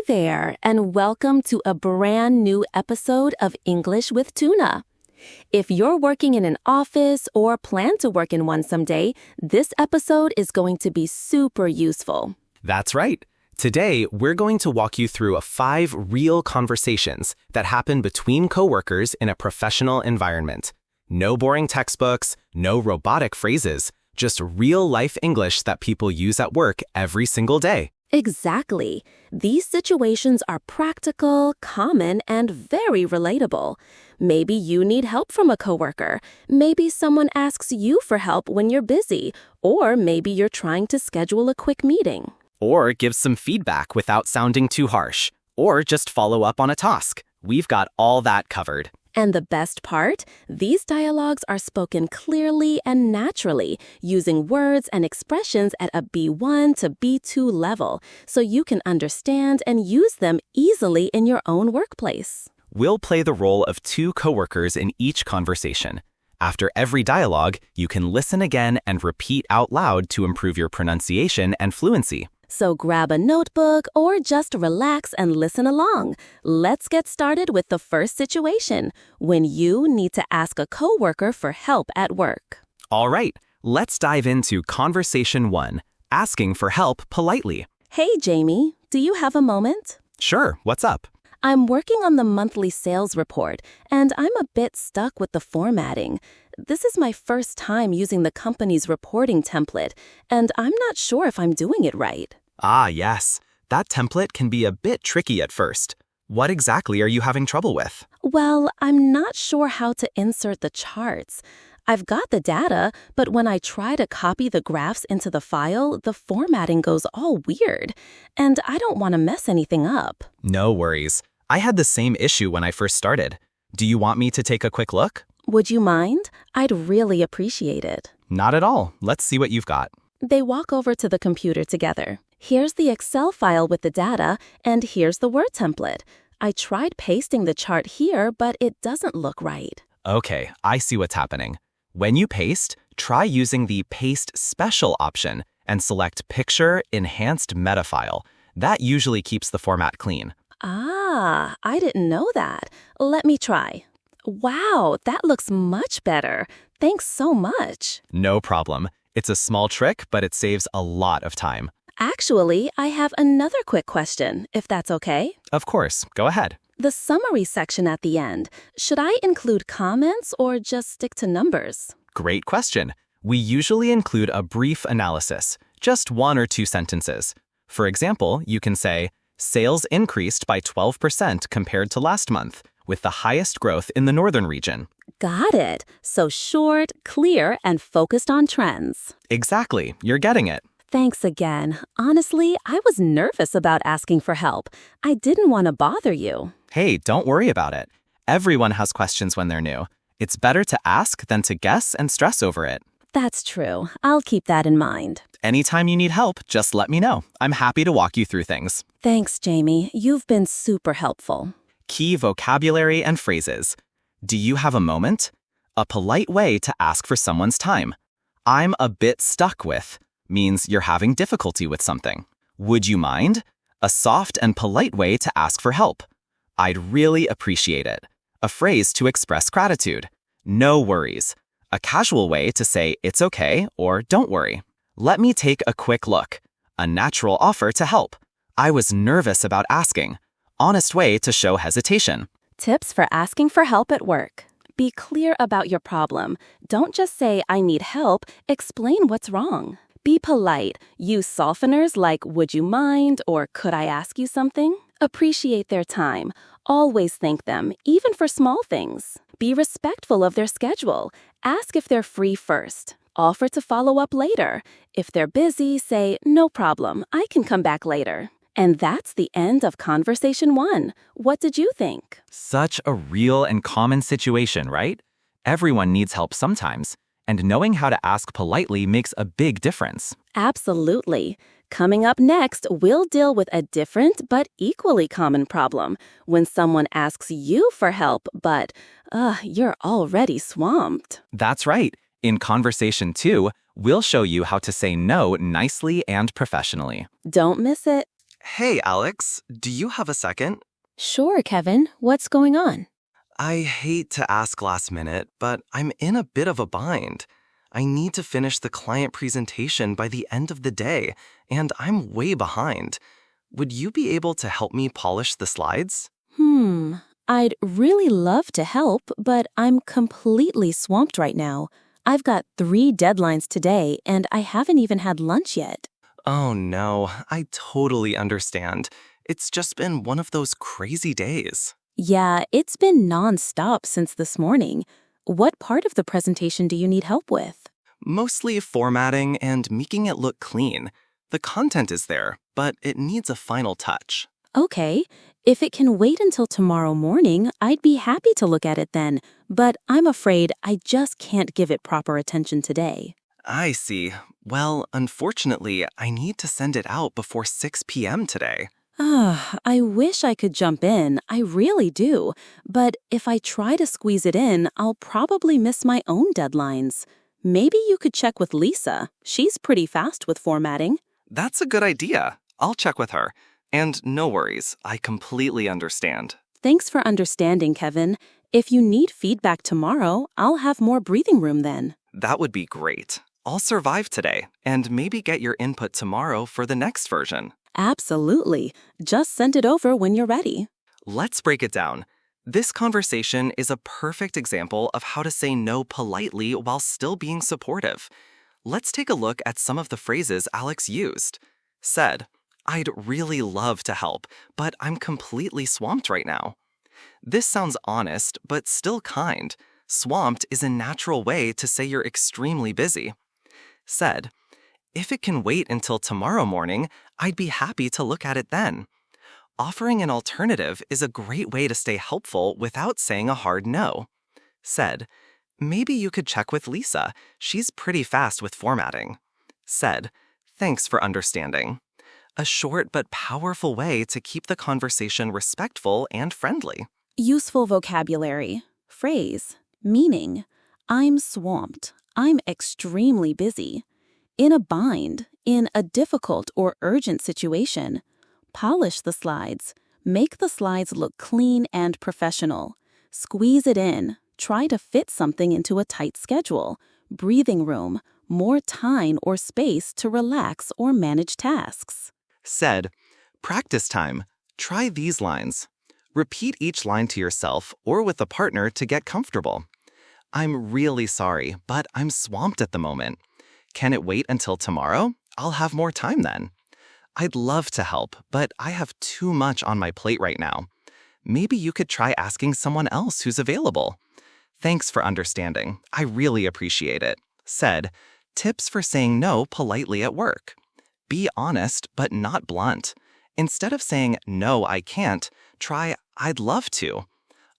there, and welcome to a brand new episode of English with Tuna. If you're working in an office or plan to work in one someday, this episode is going to be super useful. That's right. Today, we're going to walk you through 5 real conversations that happen between coworkers in a professional environment. No boring textbooks, no robotic phrases, just real-life English that people use at work every single day. Exactly. These situations are practical, common, and very relatable. Maybe you need help from a coworker. Maybe someone asks you for help when you're busy. Or maybe you're trying to schedule a quick meeting. Or give some feedback without sounding too harsh. Or just follow up on a task. We've got all that covered. And the best part? These dialogues are spoken clearly and naturally, using words and expressions at a B1 to B2 level, so you can understand and use them easily in your own workplace. We'll play the role of 2 coworkers in each conversation. After every dialogue, you can listen again and repeat out loud to improve your pronunciation and fluency. So grab a notebook or just relax and listen along. Let's get started with the first situation, when you need to ask a coworker for help at work. All right, let's dive into Conversation 1, asking for help politely. Hey, Jamie, do you have a moment? Sure, what's up? I'm working on the monthly sales report, and I'm a bit stuck with the formatting. This is my first time using the company's reporting template, and I'm not sure if I'm doing it right. Ah, yes. That template can be a bit tricky at first. What exactly are you having trouble with? Well, I'm not sure how to insert the charts. I've got the data, but when I try to copy the graphs into the file, the formatting goes all weird, and I don't want to mess anything up. No worries. I had the same issue when I first started. Do you want me to take a quick look? Would you mind? I'd really appreciate it. Not at all. Let's see what you've got. They walk over to the computer together. Here's the Excel file with the data, and here's the Word template. I tried pasting the chart here, but it doesn't look right. Okay, I see what's happening. When you paste, try using the Paste Special option and select Picture Enhanced Meta File. That usually keeps the format clean. Ah, I didn't know that. Let me try. Wow, that looks much better. Thanks so much. No problem. It's a small trick, but it saves a lot of time. Actually, I have another quick question, if that's okay. Of course, go ahead. The summary section at the end, should I include comments or just stick to numbers? Great question. We usually include a brief analysis, just 1 or 2 sentences. For example, you can say, sales increased by 12% compared to last month, with the highest growth in the northern region. Got it. So short, clear, and focused on trends. Exactly. You're getting it. Thanks again. Honestly, I was nervous about asking for help. I didn't want to bother you. Hey, don't worry about it. Everyone has questions when they're new. It's better to ask than to guess and stress over it. That's true. I'll keep that in mind. Anytime you need help, just let me know. I'm happy to walk you through things. Thanks, Jamie. You've been super helpful. Key vocabulary and phrases. Do you have a moment? A polite way to ask for someone's time. I'm a bit stuck with means you're having difficulty with something. Would you mind? A soft and polite way to ask for help. I'd really appreciate it. A phrase to express gratitude. No worries. A casual way to say it's okay or don't worry. Let me take a quick look. A natural offer to help. I was nervous about asking. Honest way to show hesitation. Tips for asking for help at work. Be clear about your problem. Don't just say, I need help. Explain what's wrong. Be polite. Use softeners like, would you mind, or could I ask you something? Appreciate their time. Always thank them, even for small things. Be respectful of their schedule. Ask if they're free first. Offer to follow up later. If they're busy, say, no problem, I can come back later. And that's the end of Conversation 1. What did you think? Such a real and common situation, right? Everyone needs help sometimes, and knowing how to ask politely makes a big difference. Absolutely. Coming up next, we'll deal with a different but equally common problem when someone asks you for help, but you're already swamped. That's right. In Conversation 2, we'll show you how to say no nicely and professionally. Don't miss it. Hey, Alex, do you have a second? Sure, Kevin. What's going on? I hate to ask last minute, but I'm in a bit of a bind. I need to finish the client presentation by the end of the day, and I'm way behind. Would you be able to help me polish the slides? I'd really love to help, but I'm completely swamped right now. I've got 3 deadlines today, and I haven't even had lunch yet. Oh no, I totally understand. It's just been one of those crazy days. Yeah, it's been nonstop since this morning. What part of the presentation do you need help with? Mostly formatting and making it look clean. The content is there, but it needs a final touch. Okay, if it can wait until tomorrow morning, I'd be happy to look at it then, but I'm afraid I just can't give it proper attention today. I see. Well, unfortunately, I need to send it out before 6 p.m. today. I wish I could jump in, I really do, but if I try to squeeze it in, I'll probably miss my own deadlines. Maybe you could check with Lisa. She's pretty fast with formatting. That's a good idea. I'll check with her. And no worries, I completely understand. Thanks for understanding, Kevin. If you need feedback tomorrow, I'll have more breathing room then. That would be great. I'll survive today and maybe get your input tomorrow for the next version. Absolutely. Just send it over when you're ready. Let's break it down. This conversation is a perfect example of how to say no politely while still being supportive. Let's take a look at some of the phrases Alex used. Said, "I'd really love to help, but I'm completely swamped right now." This sounds honest, but still kind. Swamped is a natural way to say you're extremely busy. Said, "If it can wait until tomorrow morning, I'd be happy to look at it then." Offering an alternative is a great way to stay helpful without saying a hard no. Said, "Maybe you could check with Lisa. She's pretty fast with formatting." Said, "Thanks for understanding." A short but powerful way to keep the conversation respectful and friendly. Useful vocabulary. Phrase. Meaning. I'm swamped. I'm extremely busy. In a bind. In a difficult or urgent situation. Polish the slides. Make the slides look clean and professional. Squeeze it in. Try to fit something into a tight schedule. Breathing room. More time or space to relax or manage tasks. Said, "Practice time. Try these lines." Repeat each line to yourself or with a partner to get comfortable. "I'm really sorry, but I'm swamped at the moment. Can it wait until tomorrow? I'll have more time then." "I'd love to help, but I have too much on my plate right now. Maybe you could try asking someone else who's available." "Thanks for understanding. I really appreciate it." Said, "Tips for saying no politely at work." Be honest, but not blunt. Instead of saying, "No, I can't," try, "I'd love to."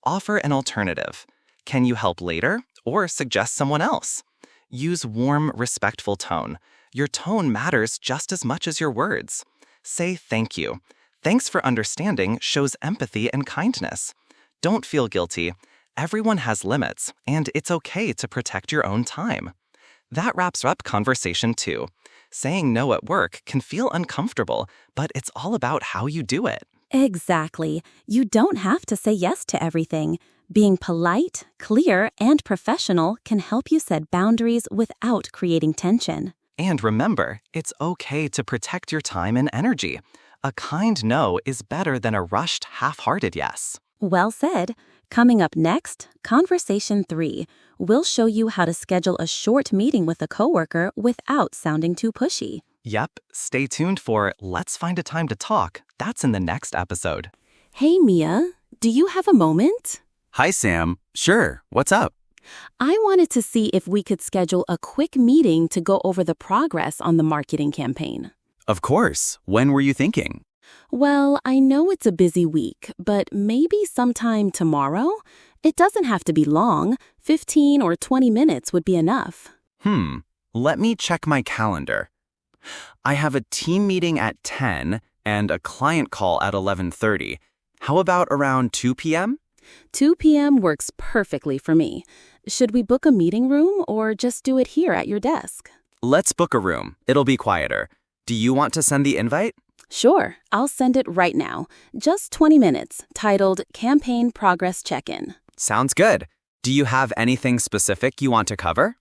Offer an alternative. "Can you help later?" Or suggest someone else. Use warm, respectful tone. Your tone matters just as much as your words. Say thank you. Thanks for understanding shows empathy and kindness. Don't feel guilty. Everyone has limits, and it's okay to protect your own time. That wraps up conversation 2. Saying no at work can feel uncomfortable, but it's all about how you do it. Exactly. You don't have to say yes to everything. Being polite, clear, and professional can help you set boundaries without creating tension. And remember, it's okay to protect your time and energy. A kind no is better than a rushed, half-hearted yes. Well said. Coming up next, Conversation 3. We'll show you how to schedule a short meeting with a coworker without sounding too pushy. Yep, stay tuned for Let's Find a Time to Talk. That's in the next episode. Hey, Mia, do you have a moment? Hi, Sam. Sure. What's up? I wanted to see if we could schedule a quick meeting to go over the progress on the marketing campaign. Of course. When were you thinking? Well, I know it's a busy week, but maybe sometime tomorrow? It doesn't have to be long. 15 or 20 minutes would be enough. Let me check my calendar. I have a team meeting at 10 and a client call at 11:30. How about around 2 p.m.? 2 p.m. works perfectly for me. Should we book a meeting room or just do it here at your desk? Let's book a room. It'll be quieter. Do you want to send the invite? Sure, I'll send it right now. Just 20 minutes, titled Campaign Progress Check-in. Sounds good. Do you have anything specific you want to cover?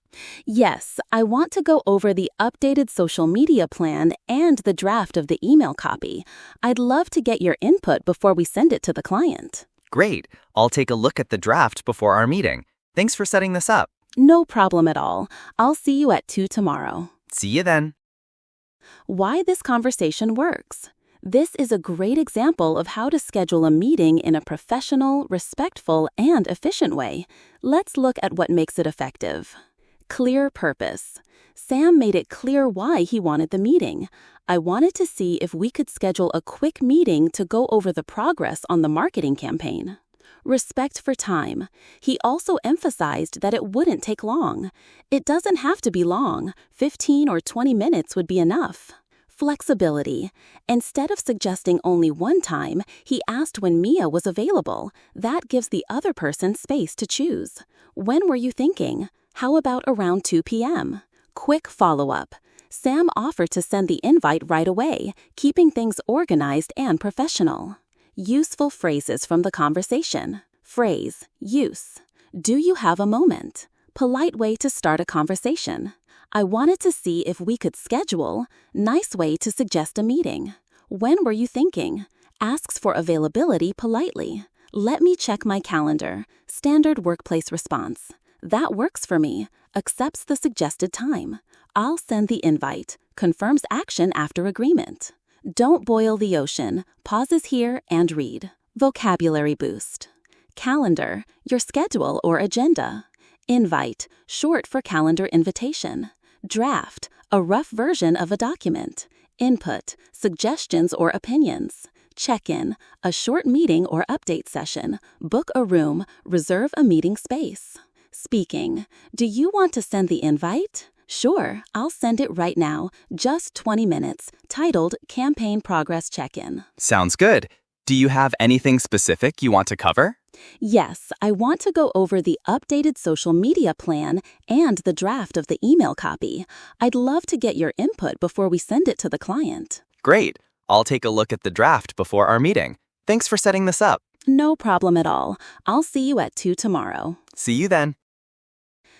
Yes, I want to go over the updated social media plan and the draft of the email copy. I'd love to get your input before we send it to the client. Great. I'll take a look at the draft before our meeting. Thanks for setting this up. No problem at all. I'll see you at 2 tomorrow. See you then. Why this conversation works. This is a great example of how to schedule a meeting in a professional, respectful, and efficient way. Let's look at what makes it effective. Clear purpose. Sam made it clear why he wanted the meeting. I wanted to see if we could schedule a quick meeting to go over the progress on the marketing campaign. Respect for time. He also emphasized that it wouldn't take long. It doesn't have to be long. 15 or 20 minutes would be enough. Flexibility. Instead of suggesting only one time, he asked when Mia was available. That gives the other person space to choose. When were you thinking? How about around 2 p.m.? Quick follow-up. Sam offered to send the invite right away, keeping things organized and professional. Useful phrases from the conversation. Phrase, use. Do you have a moment? Polite way to start a conversation. I wanted to see if we could schedule. Nice way to suggest a meeting. When were you thinking? Asks for availability politely. Let me check my calendar. Standard workplace response. That works for me. Accepts the suggested time. I'll send the invite. Confirms action after agreement. Don't boil the ocean. Pauses here and read. Vocabulary boost. Calendar, your schedule or agenda. Invite, short for calendar invitation. Draft, a rough version of a document. Input, suggestions or opinions. Check-in, a short meeting or update session. Book a room, reserve a meeting space. Speaking, do you want to send the invite? Sure, I'll send it right now, just 20 minutes, titled Campaign Progress Check-in. Sounds good. Do you have anything specific you want to cover? Yes, I want to go over the updated social media plan and the draft of the email copy. I'd love to get your input before we send it to the client. Great. I'll take a look at the draft before our meeting. Thanks for setting this up. No problem at all. I'll see you at 2 tomorrow. See you then.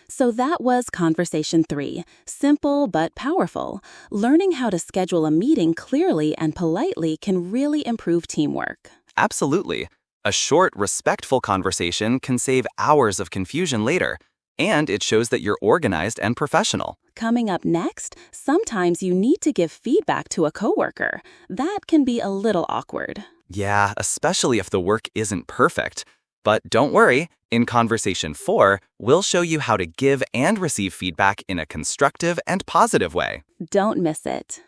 So that was Conversation 3. Simple but powerful. Learning how to schedule a meeting clearly and politely can really improve teamwork. Absolutely. A short, respectful conversation can save hours of confusion later, and it shows that you're organized and professional. Coming up next, sometimes you need to give feedback to a coworker. That can be a little awkward. Yeah, especially if the work isn't perfect. But don't worry, in Conversation 4, we'll show you how to give and receive feedback in a constructive and positive way. Don't miss it.